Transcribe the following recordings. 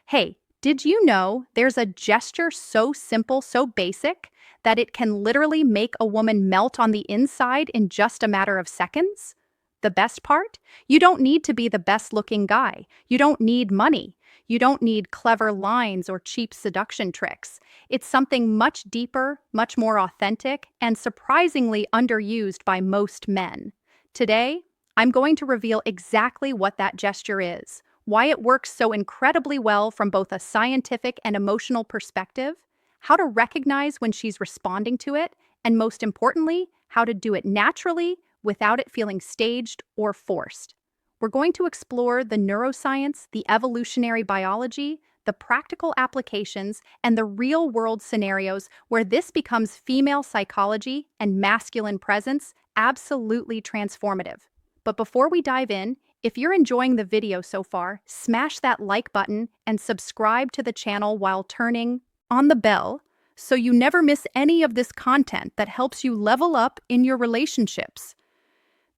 Hey, did you know there's a gesture so simple, so basic, that it can literally make a woman melt on the inside in just a matter of seconds? The best part? You don't need to be the best looking guy. You don't need money. You don't need clever lines or cheap seduction tricks. It's something much deeper, much more authentic, and surprisingly underused by most men. Today, I'm going to reveal exactly what that gesture is, why it works so incredibly well from both a scientific and emotional perspective, how to recognize when she's responding to it, and most importantly, how to do it naturally without it feeling staged or forced. We're going to explore the neuroscience, the evolutionary biology, the practical applications, and the real world scenarios where this becomes female psychology and masculine presence absolutely transformative. But before we dive in, if you're enjoying the video so far, smash that like button and subscribe to the channel while turning on the bell so you never miss any of this content that helps you level up in your relationships.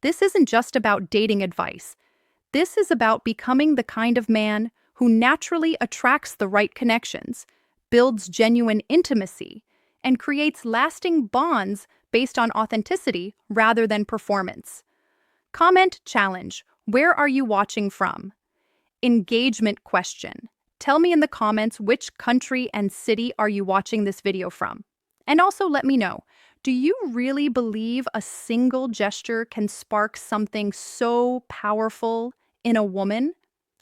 This isn't just about dating advice. This is about becoming the kind of man who naturally attracts the right connections, builds genuine intimacy, and creates lasting bonds based on authenticity rather than performance. Comment challenge. Where are you watching from? Engagement question. Tell me in the comments which country and city are you watching this video from? And also let me know, do you really believe a single gesture can spark something so powerful in a woman?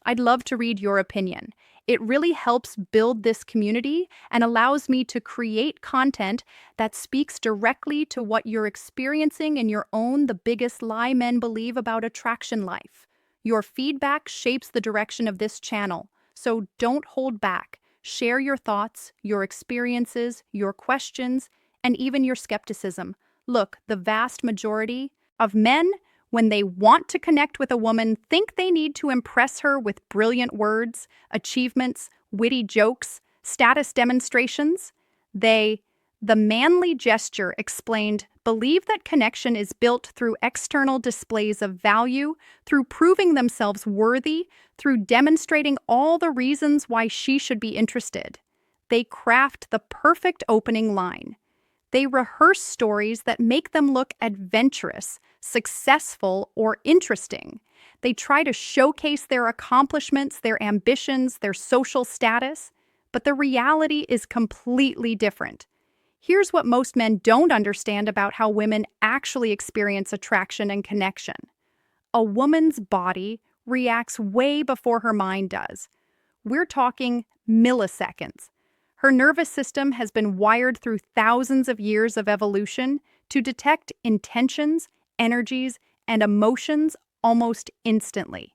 I'd love to read your opinion. It really helps build this community and allows me to create content that speaks directly to what you're experiencing in your own the biggest lie men believe about attraction life. Your feedback shapes the direction of this channel, so don't hold back. Share your thoughts, your experiences, your questions, and even your skepticism. Look, the vast majority of men, when they want to connect with a woman, think they need to impress her with brilliant words, achievements, witty jokes, status demonstrations. The manly gesture explained, believe that connection is built through external displays of value, through proving themselves worthy, through demonstrating all the reasons why she should be interested. They craft the perfect opening line. They rehearse stories that make them look adventurous, successful, or interesting. They try to showcase their accomplishments, their ambitions, their social status, but the reality is completely different. Here's what most men don't understand about how women actually experience attraction and connection. A woman's body reacts way before her mind does. We're talking milliseconds. Her nervous system has been wired through thousands of years of evolution to detect intentions, energies, and emotions almost instantly.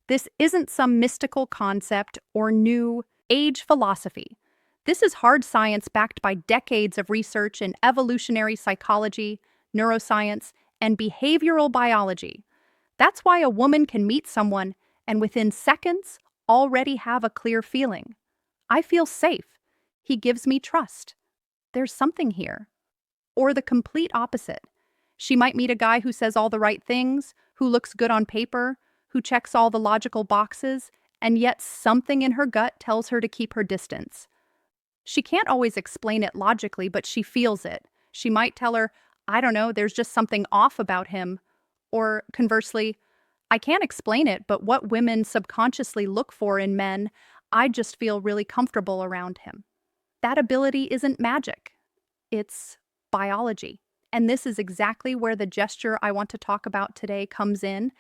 This isn't some mystical concept or new age philosophy. This is hard science backed by decades of research in evolutionary psychology, neuroscience, and behavioral biology. That's why a woman can meet someone and within seconds already have a clear feeling. I feel safe. He gives me trust. There's something here. Or the complete opposite. She might meet a guy who says all the right things, who looks good on paper, who checks all the logical boxes, and yet something in her gut tells her to keep her distance. She can't always explain it logically, but she feels it. She might tell her, I don't know, there's just something off about him. Or conversely, I can't explain it, but what women subconsciously look for in men, I just feel really comfortable around him. That ability isn't magic. It's biology. And this is exactly where the gesture I want to talk about today comes in.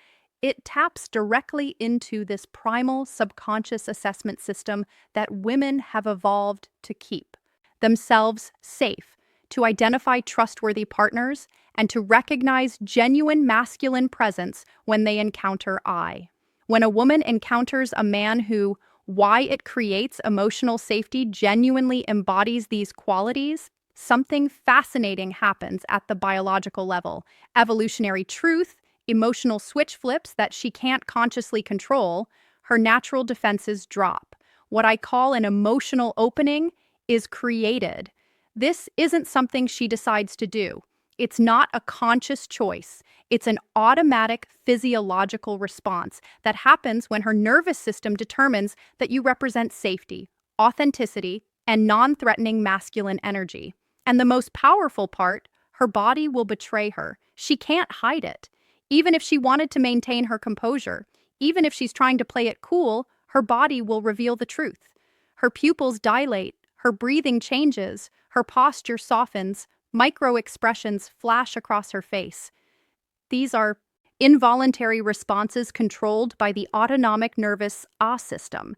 It taps directly into this primal subconscious assessment system that women have evolved to keep themselves safe, to identify trustworthy partners, and to recognize genuine masculine presence when they encounter I. When a woman encounters a man who, why it creates emotional safety, genuinely embodies these qualities, something fascinating happens at the biological level. Evolutionary truth, emotional switch flips that she can't consciously control, her natural defenses drop. What I call an emotional opening is created. This isn't something she decides to do. It's not a conscious choice. It's an automatic physiological response that happens when her nervous system determines that you represent safety, authenticity, and non-threatening masculine energy. And the most powerful part, her body will betray her. She can't hide it. Even if she wanted to maintain her composure, even if she's trying to play it cool, her body will reveal the truth. Her pupils dilate, her breathing changes, her posture softens, micro expressions flash across her face. These are involuntary responses controlled by the autonomic nervous system,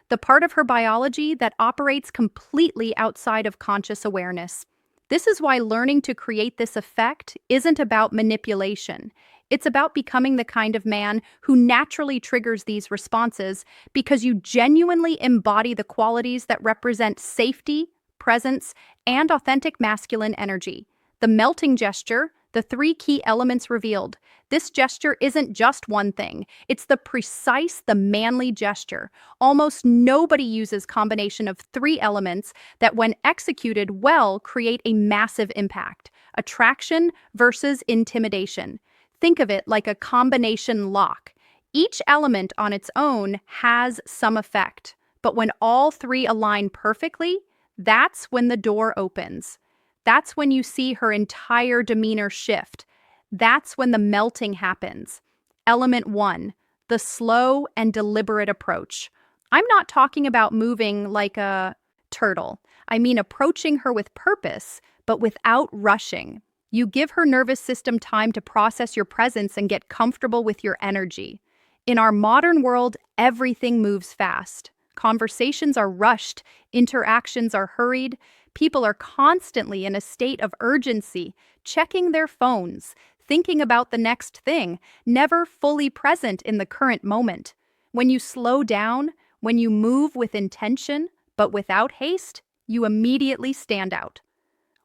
the part of her biology that operates completely outside of conscious awareness. This is why learning to create this effect isn't about manipulation. It's about becoming the kind of man who naturally triggers these responses because you genuinely embody the qualities that represent safety, presence, and authentic masculine energy. The melting gesture, the three key elements revealed. This gesture isn't just one thing. It's the manly gesture. Almost nobody uses combination of three elements that, when executed well, create a massive impact. Attraction versus intimidation. Think of it like a combination lock. Each element on its own has some effect, but when all three align perfectly, that's when the door opens. That's when you see her entire demeanor shift. That's when the melting happens. Element 1, the slow and deliberate approach. I'm not talking about moving like a turtle. I mean approaching her with purpose, but without rushing. You give her nervous system time to process your presence and get comfortable with your energy. In our modern world, everything moves fast. Conversations are rushed, interactions are hurried, people are constantly in a state of urgency, checking their phones, thinking about the next thing, never fully present in the current moment. When you slow down, when you move with intention, but without haste, you immediately stand out.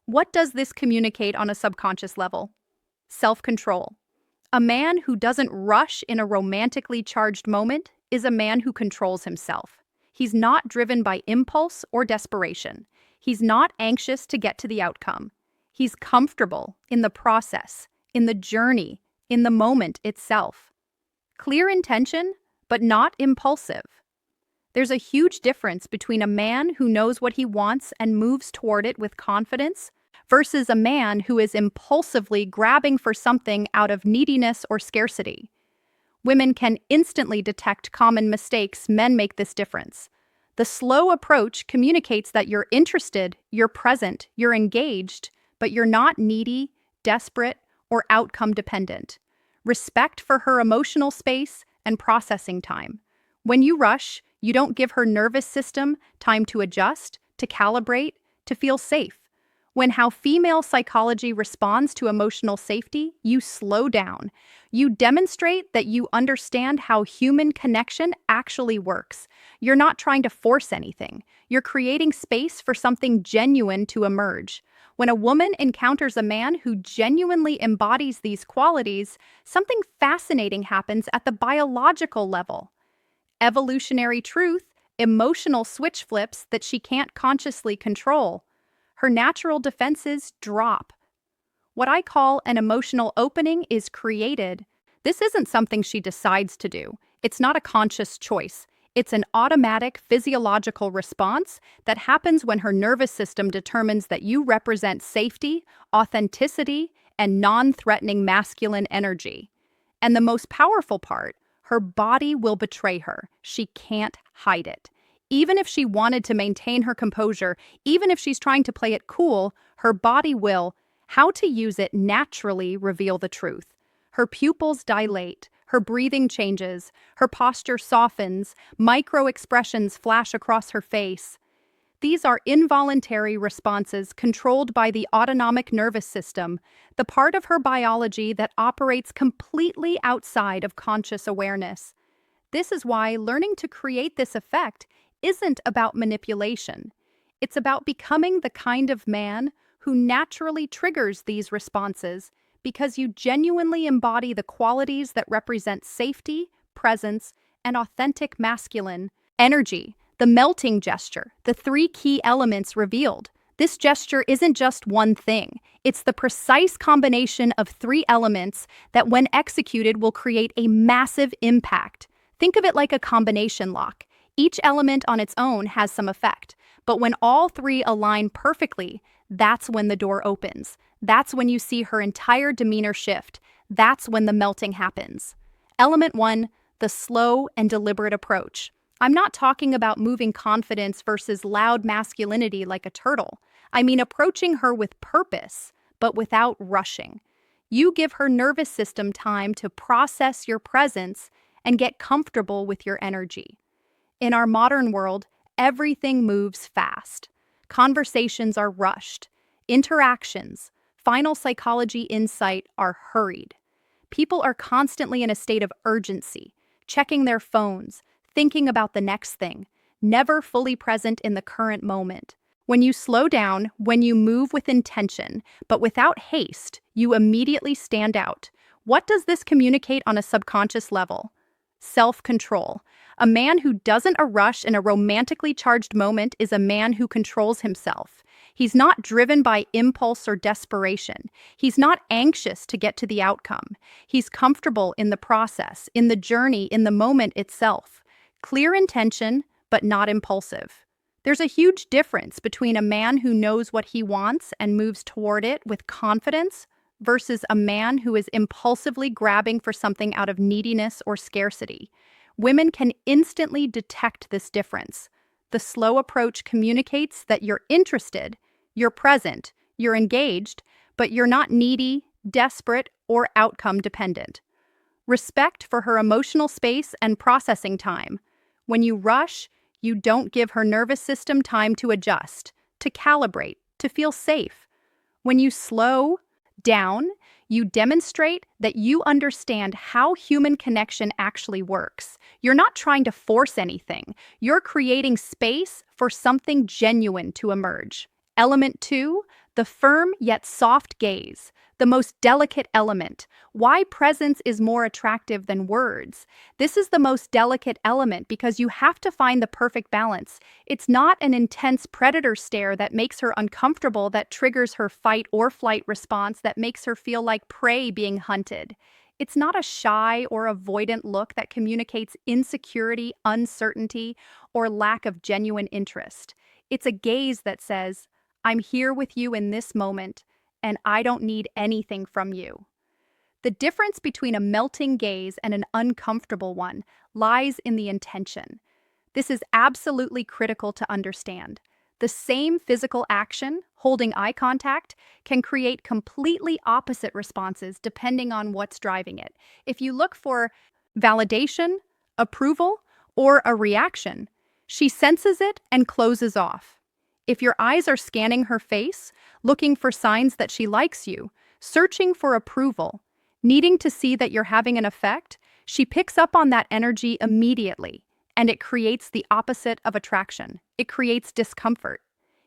What does this communicate on a subconscious level? Self-control. A man who doesn't rush in a romantically charged moment is a man who controls himself. He's not driven by impulse or desperation. He's not anxious to get to the outcome. He's comfortable in the process, in the journey, in the moment itself. Clear intention, but not impulsive. There's a huge difference between a man who knows what he wants and moves toward it with confidence versus a man who is impulsively grabbing for something out of neediness or scarcity. Women can instantly detect common mistakes men make this difference. The slow approach communicates that you're interested, you're present, you're engaged, but you're not needy, desperate, or outcome dependent. Respect for her emotional space and processing time. When you rush, you don't give her nervous system time to adjust, to calibrate, to feel safe. When how female psychology responds to emotional safety, you slow down. You demonstrate that you understand how human connection actually works. You're not trying to force anything. You're creating space for something genuine to emerge. When a woman encounters a man who genuinely embodies these qualities, something fascinating happens at the biological level. Evolutionary truth, emotional switch flips that she can't consciously control. Her natural defenses drop. What I call an emotional opening is created. This isn't something she decides to do. It's not a conscious choice. It's an automatic physiological response that happens when her nervous system determines that you represent safety, authenticity, and non-threatening masculine energy. And the most powerful part, her body will betray her. She can't hide it. Even if she wanted to maintain her composure, even if she's trying to play it cool, her body will, how to use it naturally, reveal the truth. Her pupils dilate, her breathing changes, her posture softens, micro expressions flash across her face. These are involuntary responses controlled by the autonomic nervous system, the part of her biology that operates completely outside of conscious awareness. This is why learning to create this effect isn't about manipulation. It's about becoming the kind of man who naturally triggers these responses because you genuinely embody the qualities that represent safety, presence, and authentic masculine energy. The melting gesture, the three key elements revealed. This gesture isn't just one thing. It's the precise combination of three elements that, when executed, will create a massive impact. Think of it like a combination lock. Each element on its own has some effect, but when all three align perfectly, that's when the door opens. That's when you see her entire demeanor shift. That's when the melting happens. Element 1, the slow and deliberate approach. I'm not talking about moving confidence versus loud masculinity like a turtle. I mean approaching her with purpose, but without rushing. You give her nervous system time to process your presence and get comfortable with your energy. In our modern world, everything moves fast. Conversations are rushed. Interactions, final psychology insight are hurried. People are constantly in a state of urgency, checking their phones, thinking about the next thing, never fully present in the current moment. When you slow down, when you move with intention, but without haste, you immediately stand out. What does this communicate on a subconscious level? Self-control. A man who doesn't rush in a romantically charged moment is a man who controls himself. He's not driven by impulse or desperation. He's not anxious to get to the outcome. He's comfortable in the process, in the journey, in the moment itself. Clear intention, but not impulsive. There's a huge difference between a man who knows what he wants and moves toward it with confidence versus a man who is impulsively grabbing for something out of neediness or scarcity. Women can instantly detect this difference. The slow approach communicates that you're interested, you're present, you're engaged, but you're not needy, desperate, or outcome dependent. Respect for her emotional space and processing time. When you rush, you don't give her nervous system time to adjust, to calibrate, to feel safe. When you slow down, you demonstrate that you understand how human connection actually works. You're not trying to force anything. You're creating space for something genuine to emerge. Element 2, the firm yet soft gaze, the most delicate element. Why presence is more attractive than words. This is the most delicate element because you have to find the perfect balance. It's not an intense predator stare that makes her uncomfortable, that triggers her fight or flight response, that makes her feel like prey being hunted. It's not a shy or avoidant look that communicates insecurity, uncertainty, or lack of genuine interest. It's a gaze that says, I'm here with you in this moment, and I don't need anything from you. The difference between a melting gaze and an uncomfortable one lies in the intention. This is absolutely critical to understand. The same physical action, holding eye contact, can create completely opposite responses depending on what's driving it. If you look for validation, approval, or a reaction, she senses it and closes off. If your eyes are scanning her face, looking for signs that she likes you, searching for approval, needing to see that you're having an effect, she picks up on that energy immediately, and it creates the opposite of attraction. It creates discomfort.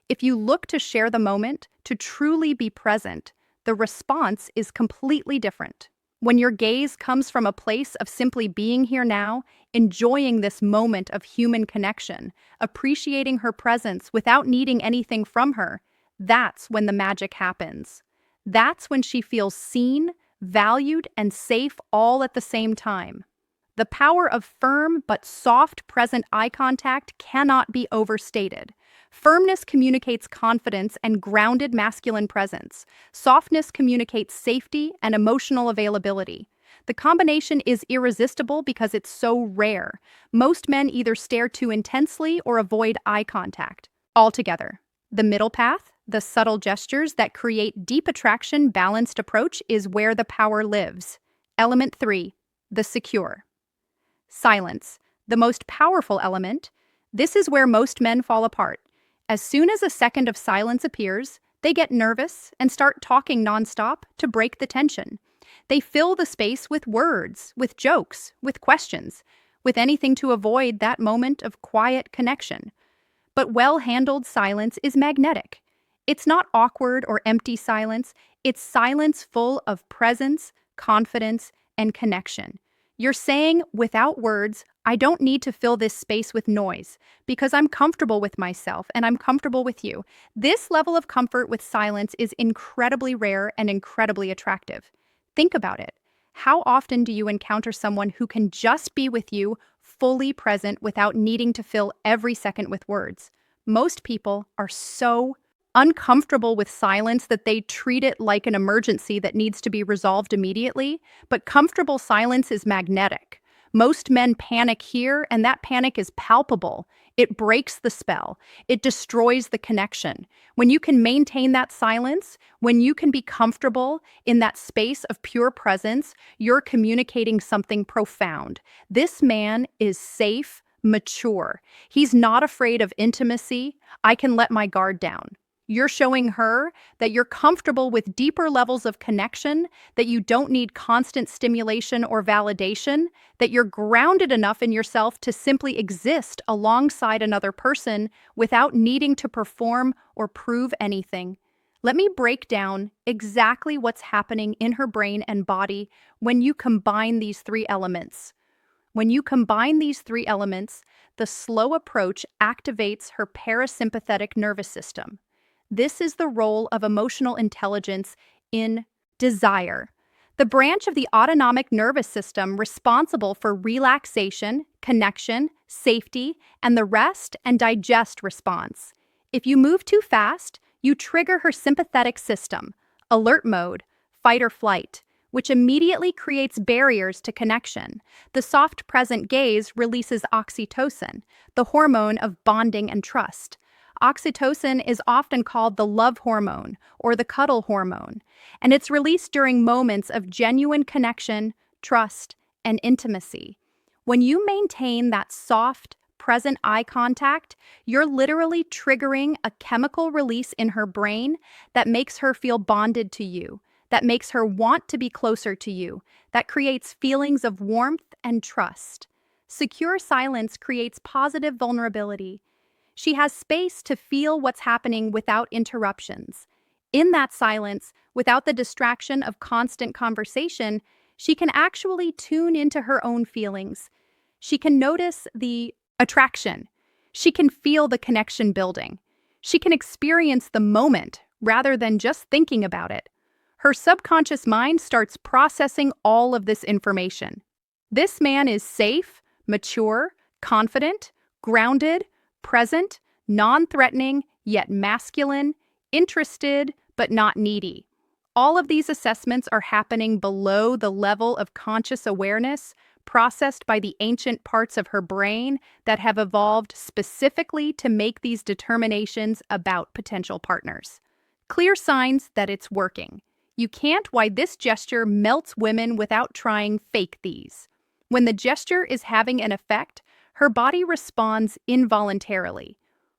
If you look to share the moment, to truly be present, the response is completely different. When your gaze comes from a place of simply being here now, enjoying this moment of human connection, appreciating her presence without needing anything from her, that's when the magic happens. That's when she feels seen, valued, and safe all at the same time. The power of firm but soft present eye contact cannot be overstated. Firmness communicates confidence and grounded masculine presence. Softness communicates safety and emotional availability. The combination is irresistible because it's so rare. Most men either stare too intensely or avoid eye contact altogether. The middle path, the subtle gestures that create deep attraction, balanced approach, is where the power lives. Element 3, the secure. Silence, the most powerful element. This is where most men fall apart. As soon as a second of silence appears, they get nervous and start talking nonstop to break the tension. They fill the space with words, with jokes, with questions, with anything to avoid that moment of quiet connection. But well-handled silence is magnetic. It's not awkward or empty silence. It's silence full of presence, confidence, and connection. You're saying, without words, I don't need to fill this space with noise because I'm comfortable with myself and I'm comfortable with you. This level of comfort with silence is incredibly rare and incredibly attractive. Think about it. How often do you encounter someone who can just be with you, fully present without needing to fill every second with words? Most people are so uncomfortable with silence that they treat it like an emergency that needs to be resolved immediately, but comfortable silence is magnetic. Most men panic here, and that panic is palpable. It breaks the spell. It destroys the connection. When you can maintain that silence, when you can be comfortable in that space of pure presence, you're communicating something profound. This man is safe, mature. He's not afraid of intimacy. I can let my guard down. You're showing her that you're comfortable with deeper levels of connection, that you don't need constant stimulation or validation, that you're grounded enough in yourself to simply exist alongside another person without needing to perform or prove anything. Let me break down exactly what's happening in her brain and body when you combine these three elements. When you combine these three elements, the slow approach activates her parasympathetic nervous system. This is the role of emotional intelligence in desire, the branch of the autonomic nervous system responsible for relaxation, connection, safety, and the rest and digest response. If you move too fast, you trigger her sympathetic system, alert mode, fight or flight, which immediately creates barriers to connection. The soft present gaze releases oxytocin, the hormone of bonding and trust. Oxytocin is often called the love hormone or the cuddle hormone, and it's released during moments of genuine connection, trust, and intimacy. When you maintain that soft, present eye contact, you're literally triggering a chemical release in her brain that makes her feel bonded to you, that makes her want to be closer to you, that creates feelings of warmth and trust. Secure silence creates positive vulnerability. She has space to feel what's happening without interruptions. In that silence, without the distraction of constant conversation, she can actually tune into her own feelings. She can notice the attraction. She can feel the connection building. She can experience the moment rather than just thinking about it. Her subconscious mind starts processing all of this information. This man is safe, mature, confident, grounded, present, non-threatening, yet masculine, interested, but not needy. All of these assessments are happening below the level of conscious awareness processed by the ancient parts of her brain that have evolved specifically to make these determinations about potential partners. Clear signs that it's working. You can't why this gesture melts women without trying fake these. When the gesture is having an effect, her body responds involuntarily.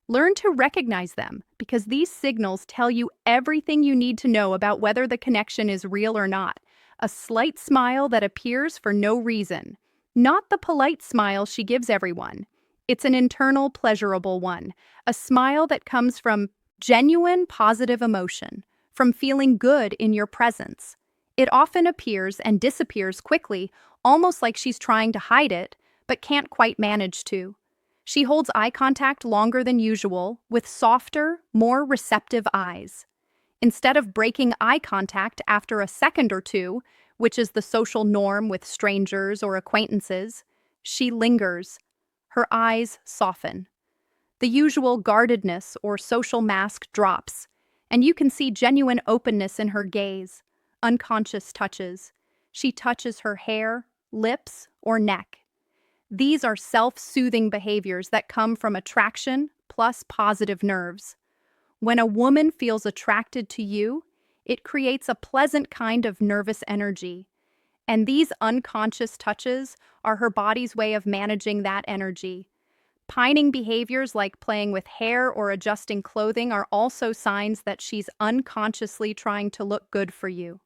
Learn to recognize them because these signals tell you everything you need to know about whether the connection is real or not. A slight smile that appears for no reason. Not the polite smile she gives everyone. It's an internal, pleasurable one. A smile that comes from genuine positive emotion, from feeling good in your presence. It often appears and disappears quickly, almost like she's trying to hide it, but can't quite manage to. She holds eye contact longer than usual, with softer, more receptive eyes. Instead of breaking eye contact after a second or two, which is the social norm with strangers or acquaintances, she lingers. Her eyes soften. The usual guardedness or social mask drops, and you can see genuine openness in her gaze, unconscious touches. She touches her hair, lips, or neck. These are self-soothing behaviors that come from attraction plus positive nerves. When a woman feels attracted to you, it creates a pleasant kind of nervous energy. And these unconscious touches are her body's way of managing that energy. Pining behaviors like playing with hair or adjusting clothing are also signs that she's unconsciously trying to look good for you.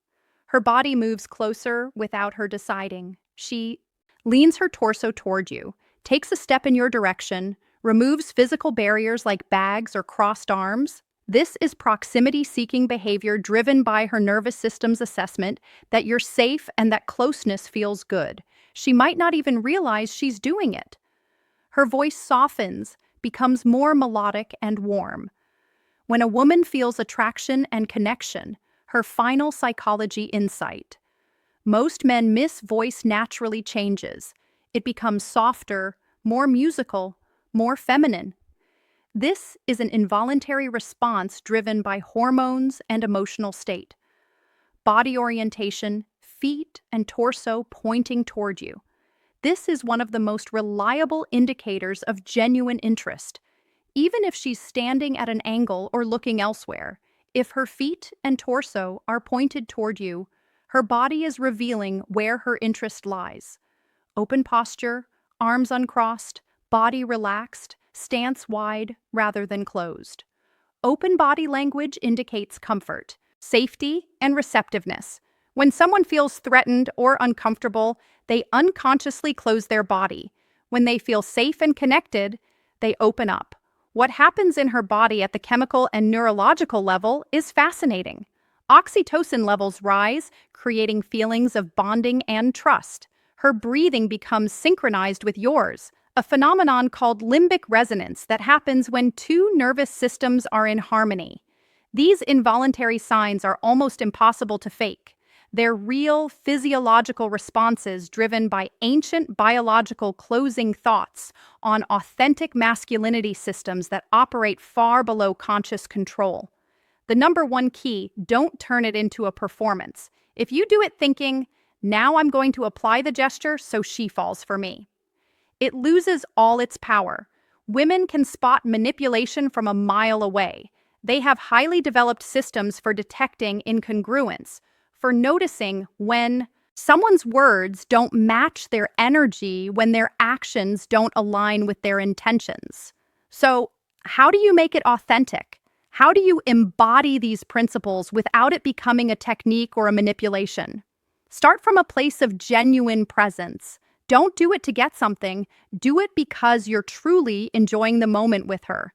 Her body moves closer without her deciding. She leans her torso toward you, takes a step in your direction, removes physical barriers like bags or crossed arms. This is proximity-seeking behavior driven by her nervous system's assessment that you're safe and that closeness feels good. She might not even realize she's doing it. Her voice softens, becomes more melodic and warm. When a woman feels attraction and connection, her final psychology insight. Most men miss voice naturally changes. It becomes softer, more musical, more feminine. This is an involuntary response driven by hormones and emotional state. Body orientation, feet and torso pointing toward you. This is one of the most reliable indicators of genuine interest. Even if she's standing at an angle or looking elsewhere, if her feet and torso are pointed toward you, her body is revealing where her interest lies. Open posture, arms uncrossed, body relaxed, stance wide rather than closed. Open body language indicates comfort, safety, and receptiveness. When someone feels threatened or uncomfortable, they unconsciously close their body. When they feel safe and connected, they open up. What happens in her body at the chemical and neurological level is fascinating. Oxytocin levels rise, creating feelings of bonding and trust. Her breathing becomes synchronized with yours, a phenomenon called limbic resonance that happens when two nervous systems are in harmony. These involuntary signs are almost impossible to fake. They're real physiological responses driven by ancient biological closing thoughts on authentic masculinity systems that operate far below conscious control. The number one key, don't turn it into a performance. If you do it thinking, now I'm going to apply the gesture so she falls for me, it loses all its power. Women can spot manipulation from a mile away. They have highly developed systems for detecting incongruence, for noticing when someone's words don't match their energy, when their actions don't align with their intentions. So, how do you make it authentic? How do you embody these principles without it becoming a technique or a manipulation? Start from a place of genuine presence. Don't do it to get something. Do it because you're truly enjoying the moment with her.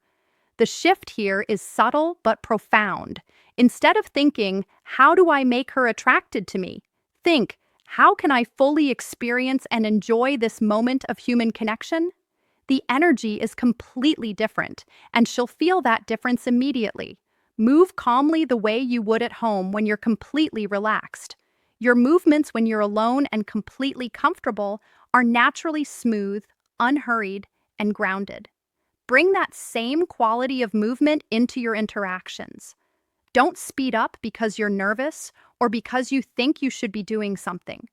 The shift here is subtle but profound. Instead of thinking, how do I make her attracted to me? Think, how can I fully experience and enjoy this moment of human connection? The energy is completely different, and she'll feel that difference immediately. Move calmly the way you would at home when you're completely relaxed. Your movements when you're alone and completely comfortable are naturally smooth, unhurried, and grounded. Bring that same quality of movement into your interactions. Don't speed up because you're nervous or because you think you should be doing something.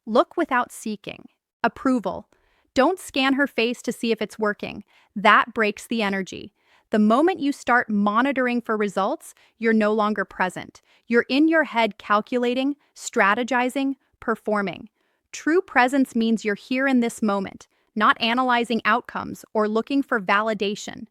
Look without seeking. Approval. Don't scan her face to see if it's working. That breaks the energy. The moment you start monitoring for results, you're no longer present. You're in your head calculating, strategizing, performing. True presence means you're here in this moment, not analyzing outcomes or looking for validation.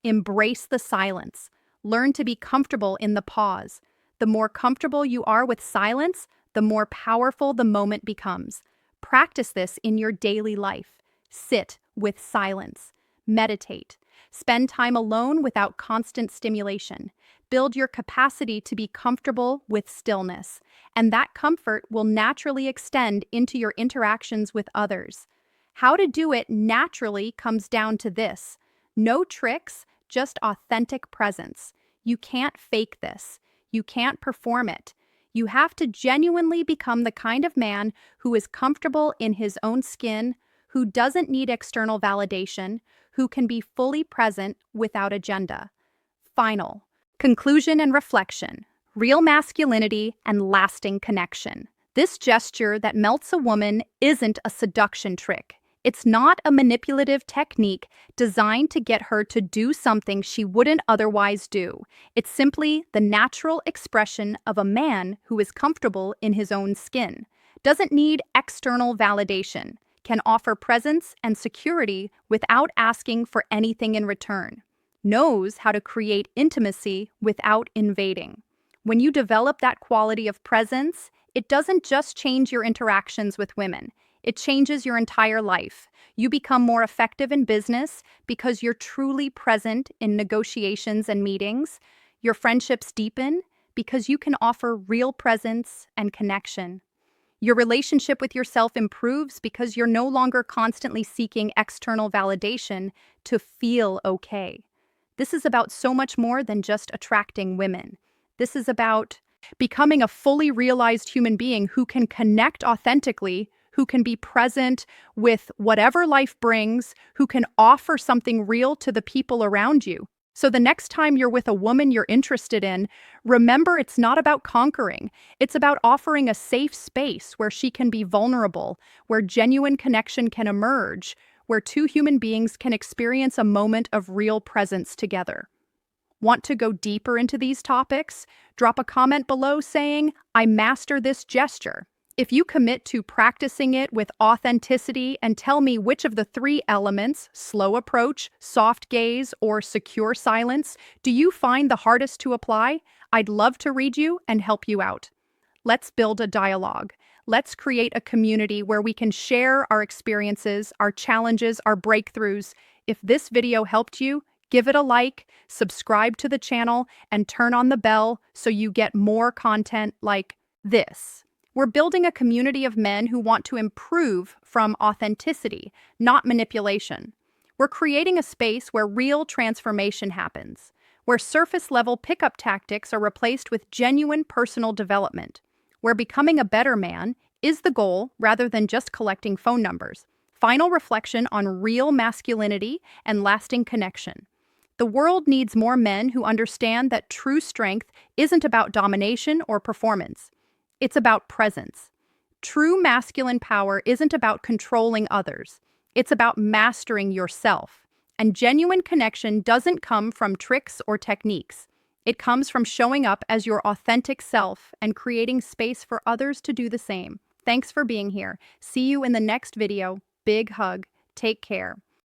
Embrace the silence. Learn to be comfortable in the pause. The more comfortable you are with silence, the more powerful the moment becomes. Practice this in your daily life. Sit with silence. Meditate. Spend time alone without constant stimulation. Build your capacity to be comfortable with stillness, and that comfort will naturally extend into your interactions with others. How to do it naturally comes down to this: no tricks, just authentic presence. You can't fake this. You can't perform it. You have to genuinely become the kind of man who is comfortable in his own skin, who doesn't need external validation, who can be fully present without agenda. Final. Conclusion and reflection. Real masculinity and lasting connection. This gesture that melts a woman isn't a seduction trick. It's not a manipulative technique designed to get her to do something she wouldn't otherwise do. It's simply the natural expression of a man who is comfortable in his own skin, doesn't need external validation, can offer presence and security without asking for anything in return, knows how to create intimacy without invading. When you develop that quality of presence, it doesn't just change your interactions with women. It changes your entire life. You become more effective in business because you're truly present in negotiations and meetings. Your friendships deepen because you can offer real presence and connection. Your relationship with yourself improves because you're no longer constantly seeking external validation to feel okay. This is about so much more than just attracting women. This is about becoming a fully realized human being who can connect authentically, who can be present with whatever life brings, who can offer something real to the people around you. So the next time you're with a woman you're interested in, remember it's not about conquering. It's about offering a safe space where she can be vulnerable, where genuine connection can emerge, where two human beings can experience a moment of real presence together. Want to go deeper into these topics? Drop a comment below saying, I master this gesture. If you commit to practicing it with authenticity and tell me which of the three elements, slow approach, soft gaze, or secure silence, do you find the hardest to apply, I'd love to read you and help you out. Let's build a dialogue. Let's create a community where we can share our experiences, our challenges, our breakthroughs. If this video helped you, give it a like, subscribe to the channel, and turn on the bell so you get more content like this. We're building a community of men who want to improve from authenticity, not manipulation. We're creating a space where real transformation happens, where surface-level pickup tactics are replaced with genuine personal development, where becoming a better man is the goal rather than just collecting phone numbers. Final reflection on real masculinity and lasting connection. The world needs more men who understand that true strength isn't about domination or performance. It's about presence. True masculine power isn't about controlling others. It's about mastering yourself. And genuine connection doesn't come from tricks or techniques. It comes from showing up as your authentic self and creating space for others to do the same. Thanks for being here. See you in the next video. Big hug. Take care.